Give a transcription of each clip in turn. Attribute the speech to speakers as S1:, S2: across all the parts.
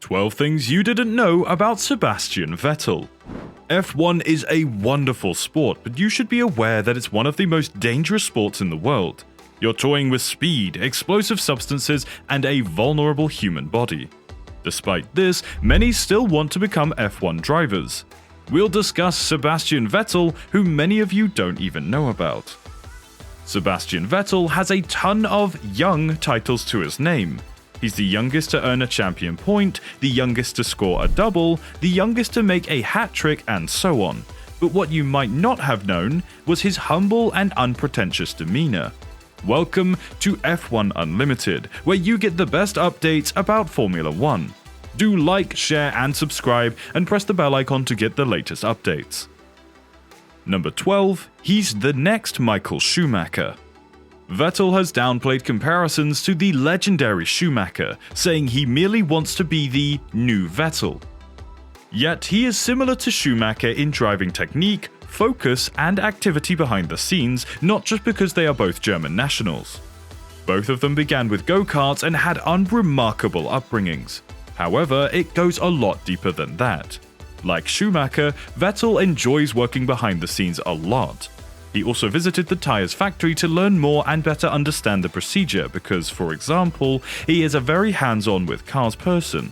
S1: 12 things you didn't know about Sebastian Vettel. F1 is a wonderful sport, but you should be aware that it's one of the most dangerous sports in the world. You're toying with speed, explosive substances, and a vulnerable human body. Despite this, many still want to become F1 drivers. We'll discuss Sebastian Vettel, who many of you don't even know about. Sebastian Vettel has a ton of young titles to his name. He's the youngest to earn a champion point, the youngest to score a double, the youngest to make a hat trick, and so on. But what you might not have known was his humble and unpretentious demeanor. Welcome to F1 Unlimited, where you get the best updates about Formula 1. Do like, share, and subscribe, and press the bell icon to get the latest updates. Number 12. He's the next Michael Schumacher. Vettel has downplayed comparisons to the legendary Schumacher, saying he merely wants to be the new Vettel. Yet he is similar to Schumacher in driving technique, focus, and activity behind the scenes, not just because they are both German nationals. Both of them began with go-karts and had unremarkable upbringings. However, it goes a lot deeper than that. Like Schumacher, Vettel enjoys working behind the scenes a lot. He also visited the tires factory to learn more and better understand the procedure because, for example, he is a very hands-on with cars person.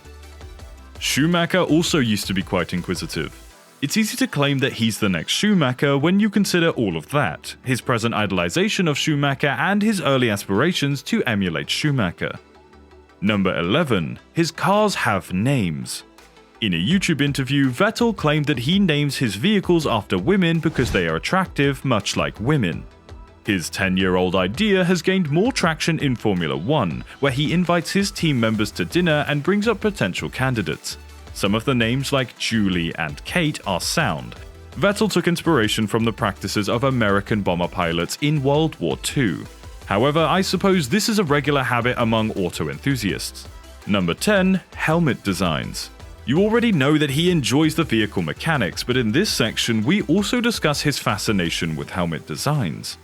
S1: Schumacher also used to be quite inquisitive. It's easy to claim that he's the next Schumacher when you consider all of that, his present idolization of Schumacher and his early aspirations to emulate Schumacher. Number 11. His cars have names. In a YouTube interview, Vettel claimed that he names his vehicles after women because they are attractive, much like women. His 10-year-old idea has gained more traction in Formula 1, where he invites his team members to dinner and brings up potential candidates. Some of the names like Julie and Kate are sound. Vettel took inspiration from the practices of American bomber pilots in World War II. However, I suppose this is a regular habit among auto enthusiasts. Number 10. Helmet designs. You already know that he enjoys the vehicle mechanics, but in this section we also discuss his fascination with helmet designs.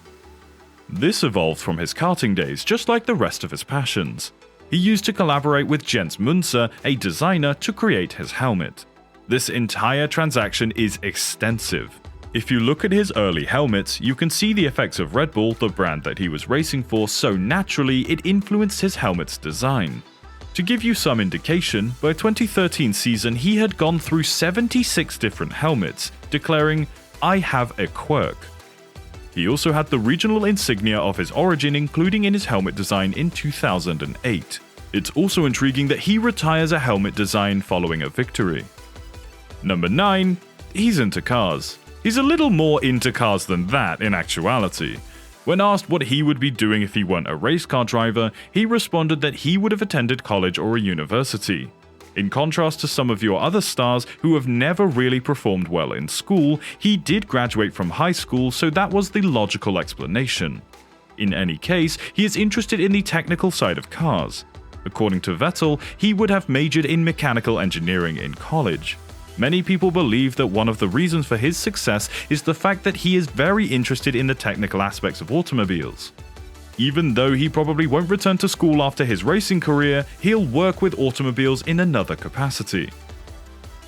S1: This evolved from his karting days, just like the rest of his passions. He used to collaborate with Jens Munzer, a designer, to create his helmet. This entire transaction is extensive. If you look at his early helmets, you can see the effects of Red Bull, the brand that he was racing for, so naturally it influenced his helmet's design. To give you some indication, by 2013 season he had gone through 76 different helmets, declaring, "I have a quirk." He also had the regional insignia of his origin including in his helmet design in 2008. It's also intriguing that he retires a helmet design following a victory. Number 9. He's into cars. He's a little more into cars than that in actuality. When asked what he would be doing if he weren't a race car driver, he responded that he would have attended college or a university. In contrast to some of your other stars who have never really performed well in school, he did graduate from high school, so that was the logical explanation. In any case, he is interested in the technical side of cars. According to Vettel, he would have majored in mechanical engineering in college. Many people believe that one of the reasons for his success is the fact that he is very interested in the technical aspects of automobiles. Even though he probably won't return to school after his racing career, he'll work with automobiles in another capacity.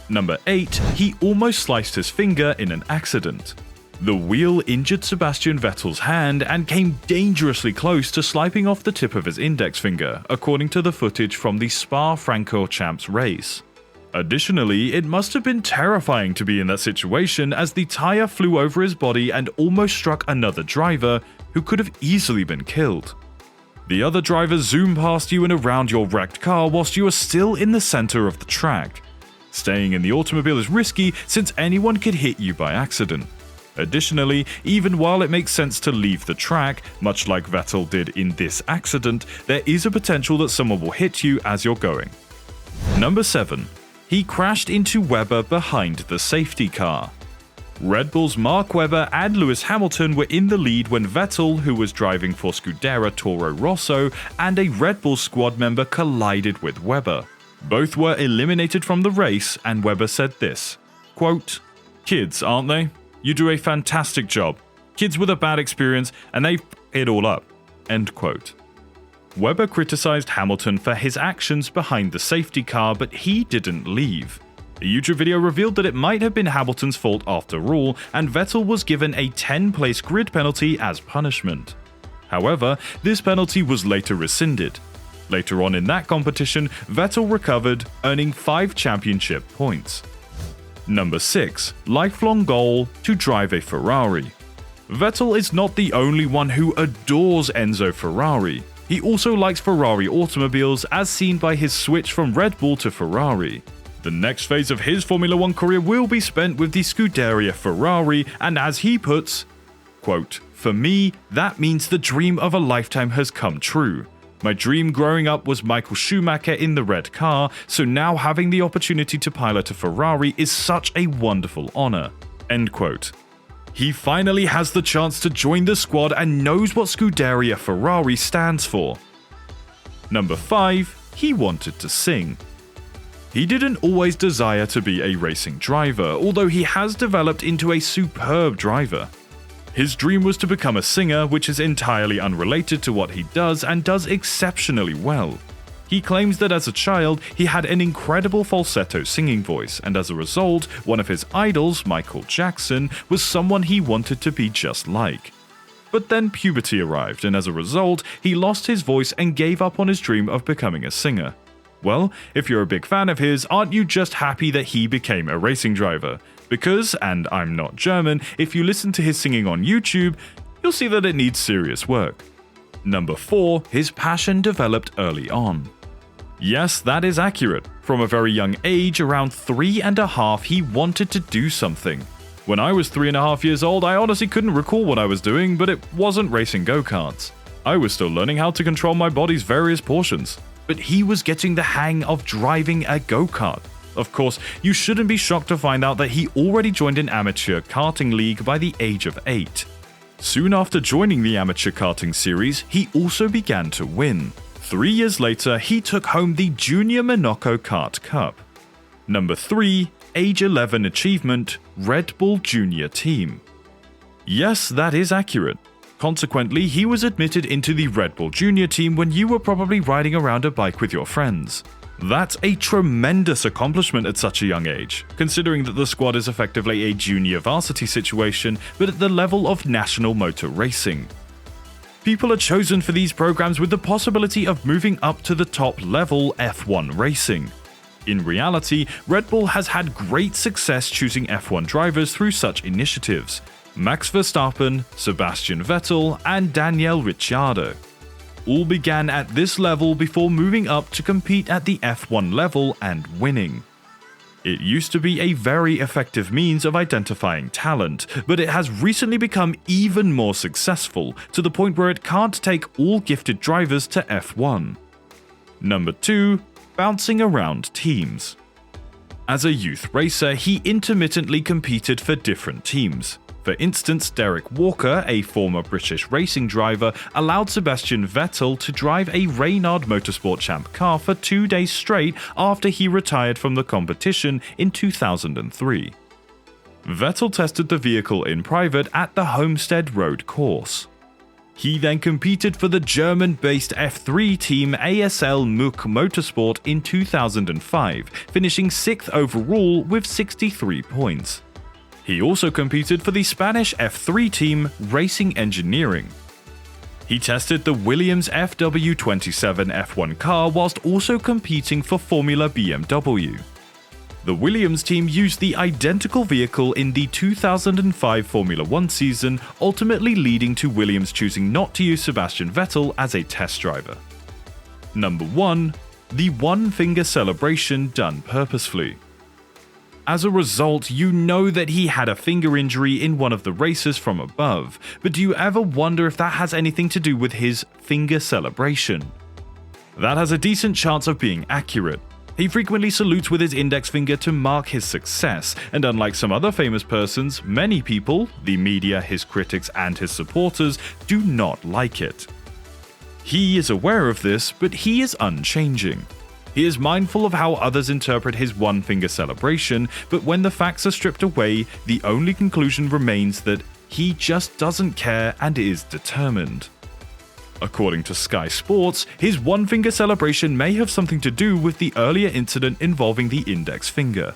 S1: Number 8. He almost sliced his finger in an accident. The wheel injured Sebastian Vettel's hand and came dangerously close to slicing off the tip of his index finger, according to the footage from the Spa-Francorchamps race. Additionally, it must have been terrifying to be in that situation as the tire flew over his body and almost struck another driver, who could have easily been killed. The other drivers zoom past you and around your wrecked car whilst you are still in the center of the track. Staying in the automobile is risky since anyone could hit you by accident. Additionally, even while it makes sense to leave the track, much like Vettel did in this accident, there is a potential that someone will hit you as you're going. Number 7. He crashed into Webber behind the safety car. Red Bull's Mark Webber and Lewis Hamilton were in the lead when Vettel, who was driving for Scuderia Toro Rosso, and a Red Bull squad member collided with Webber. Both were eliminated from the race, and Webber said this, quote, "Kids, aren't they? You do a fantastic job. Kids with a bad experience, and they f*** it all up." End quote. Webber criticized Hamilton for his actions behind the safety car, but he didn't leave. A YouTube video revealed that it might have been Hamilton's fault after all, and Vettel was given a 10-place grid penalty as punishment. However, this penalty was later rescinded. Later on in that competition, Vettel recovered, earning 5 championship points. Number 6. Lifelong goal to drive a Ferrari. Vettel is not the only one who adores Enzo Ferrari. He also likes Ferrari automobiles, as seen by his switch from Red Bull to Ferrari. The next phase of his Formula 1 career will be spent with the Scuderia Ferrari, and as he puts, quote, "For me, that means the dream of a lifetime has come true. My dream growing up was Michael Schumacher in the red car, so now having the opportunity to pilot a Ferrari is such a wonderful honor." End quote. He finally has the chance to join the squad and knows what Scuderia Ferrari stands for. Number 5. He wanted to sing. He didn't always desire to be a racing driver, although he has developed into a superb driver. His dream was to become a singer, which is entirely unrelated to what he does and does exceptionally well. He claims that as a child, he had an incredible falsetto singing voice, and as a result, one of his idols, Michael Jackson, was someone he wanted to be just like. But then puberty arrived, and as a result, he lost his voice and gave up on his dream of becoming a singer. Well, if you're a big fan of his, aren't you just happy that he became a racing driver? Because, and I'm not German, if you listen to his singing on YouTube, you'll see that it needs serious work. Number 4. His passion developed early on. Yes, that is accurate. From a very young age, around 3.5, he wanted to do something. When I was 3.5 years old, I honestly couldn't recall what I was doing, but it wasn't racing go-karts. I was still learning how to control my body's various portions. But he was getting the hang of driving a go-kart. Of course, you shouldn't be shocked to find out that he already joined an amateur karting league by the age of 8. Soon after joining the amateur karting series, he also began to win. 3 years later, he took home the Junior Monaco Kart Cup. Number 3. Age 11 achievement, Red Bull Junior Team. Yes, that is accurate. Consequently, he was admitted into the Red Bull Junior Team when you were probably riding around a bike with your friends. That's a tremendous accomplishment at such a young age, considering that the squad is effectively a junior varsity situation, but at the level of national motor racing. People are chosen for these programs with the possibility of moving up to the top level F1 racing. In reality, Red Bull has had great success choosing F1 drivers through such initiatives. Max Verstappen, Sebastian Vettel, and Daniel Ricciardo all began at this level before moving up to compete at the F1 level and winning. It used to be a very effective means of identifying talent, but it has recently become even more successful, to the point where it can't take all gifted drivers to F1. Number 2. Bouncing around teams. As a youth racer, he intermittently competed for different teams. For instance, Derek Walker, a former British racing driver, allowed Sebastian Vettel to drive a Reynard Motorsport Champ car for 2 days straight after he retired from the competition in 2003. Vettel tested the vehicle in private at the Homestead Road course. He then competed for the German-based F3 team ASL Muck Motorsport in 2005, finishing 6th overall with 63 points. He also competed for the Spanish F3 team Racing Engineering. He tested the Williams FW27 F1 car whilst also competing for Formula BMW. The Williams team used the identical vehicle in the 2005 Formula 1 season, ultimately leading to Williams choosing not to use Sebastian Vettel as a test driver. Number 1. The one finger celebration done purposefully. As a result, you know that he had a finger injury in one of the races from above, but do you ever wonder if that has anything to do with his finger celebration? That has a decent chance of being accurate. He frequently salutes with his index finger to mark his success, and unlike some other famous persons, many people, the media, his critics, and his supporters, do not like it. He is aware of this, but he is unchanging. He is mindful of how others interpret his one finger celebration, but when the facts are stripped away, the only conclusion remains that he just doesn't care and is determined. According to Sky Sports, his one-finger celebration may have something to do with the earlier incident involving the index finger.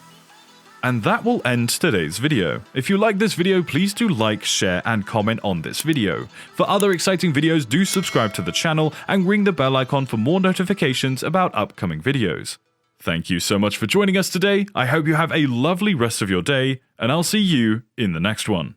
S1: And that will end today's video. If you like this video, please do like, share, and comment on this video. For other exciting videos, do subscribe to the channel and ring the bell icon for more notifications about upcoming videos. Thank you so much for joining us today. I hope you have a lovely rest of your day, and I'll see you in the next one.